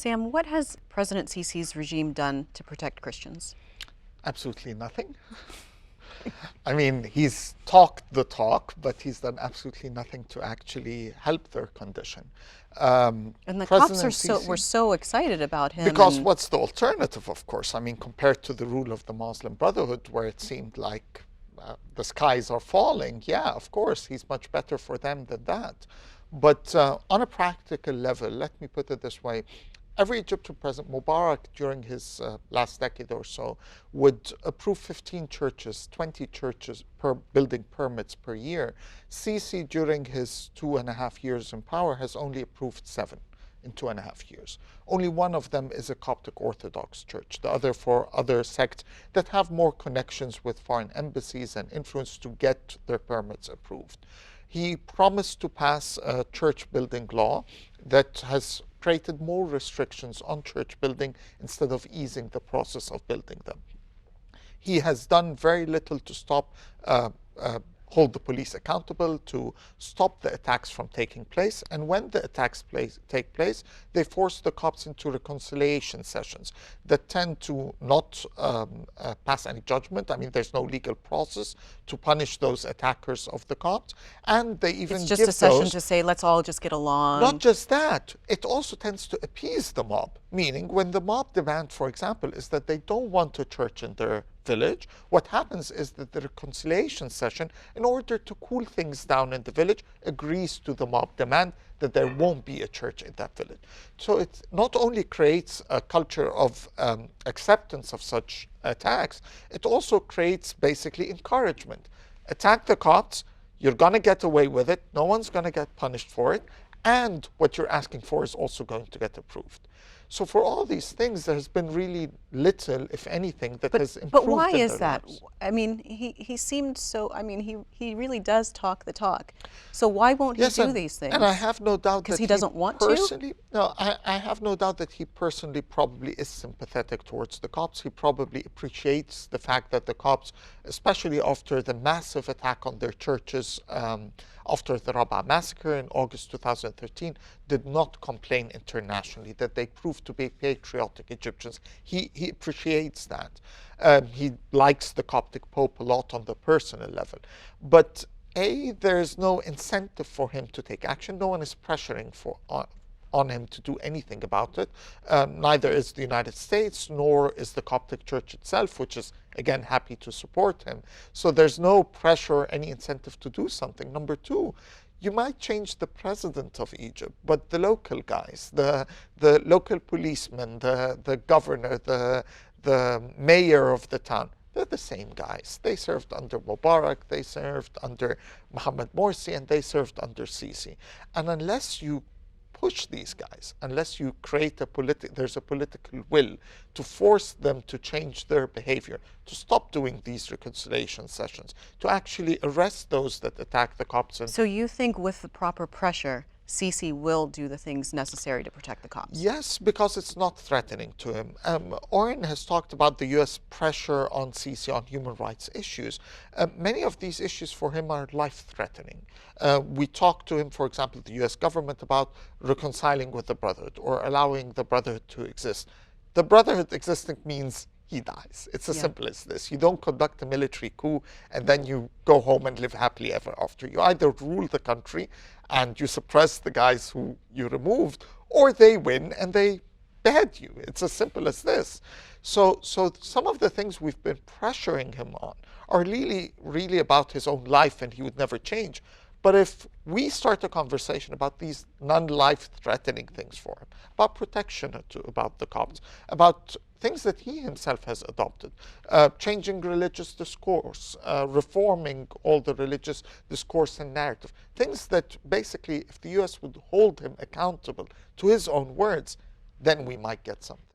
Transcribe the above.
Sam, what has President Sisi's regime done to protect Christians? Absolutely nothing. I mean, he's talked the talk, but he's done absolutely nothing to actually help their condition. And the Copts were so excited about him. Because what's the alternative, of course? I mean, compared to the rule of the Muslim Brotherhood, where it seemed like the skies are falling, yeah, of course, he's much better for them than that. But on a practical level, let me put it this way. Every Egyptian president, Mubarak, during his last decade or so, would approve 15 churches, 20 churches per building permits per year. Sisi, during his 2.5 years in power, has only approved 7 in 2.5 years. Only one of them is a Coptic Orthodox church. The other 4 other sects that have more connections with foreign embassies and influence to get their permits approved. He promised to pass a church building law that has created more restrictions on church building instead of easing the process of building them. He has done very little to stop hold the police accountable, to stop the attacks from taking place. And when the attacks take place, they force the Copts into reconciliation sessions that tend to not pass any judgment. I mean, there's no legal process to punish those attackers of the Copts. And they even it's just a session to say, let's all just get along. Not just that, it also tends to appease the mob. Meaning, when the mob demand, for example, is that they don't want a church in their village, what happens is that the reconciliation session, in order to cool things down in the village, agrees to the mob demand that there won't be a church in that village. So it not only creates a culture of acceptance of such attacks, it also creates basically encouragement. Attack the Copts, you're going to get away with it, no one's going to get punished for it, and what you're asking for is also going to get approved. So for all these things, there's been really little, if anything, that has improved. But why is that? I mean, he seemed so, I mean, he really does talk the talk. So why won't he do these things? And I have no doubt that because he doesn't want to? No, I have no doubt that he personally probably is sympathetic towards the Copts. He probably appreciates the fact that the Copts, especially after the massive attack on their churches after the Rabaa massacre in August 2013, did not complain internationally, that they proved to be patriotic Egyptians. He appreciates that. He likes the Coptic Pope a lot on the personal level. But there's no incentive for him to take action. No one is pressuring on him to do anything about it. Neither is the United States, nor is the Coptic Church itself, which is, again, happy to support him. So there's no pressure, any incentive to do something. Number two, you might change the president of Egypt, but the local guys, the local policemen, the governor, the mayor of the town, they're the same guys. They served under Mubarak, they served under Mohammed Morsi, and they served under Sisi. And unless you push these guys, unless you create there's a political will to force them to change their behavior, to stop doing these reconciliation sessions, to actually arrest those that attack the Copts. So you think with the proper pressure, Sisi will do the things necessary to protect the Copts? Yes, because it's not threatening to him. Oren has talked about the U.S. pressure on Sisi on human rights issues. Many of these issues for him are life-threatening. We talked to him, for example, the U.S. government, about reconciling with the Brotherhood or allowing the Brotherhood to exist. The Brotherhood existing means he dies. It's as simple as this. You don't conduct a military coup and then you go home and live happily ever after. You either rule the country and you suppress the guys who you removed, or they win and they behead you. It's as simple as this. So some of the things we've been pressuring him on are really about his own life, and he would never change. But if we start a conversation about these non-life-threatening things for him, about protection about the Copts, about things that he himself has adopted, changing religious discourse, reforming all the religious discourse and narrative, things that basically, if the U.S. would hold him accountable to his own words, then we might get something.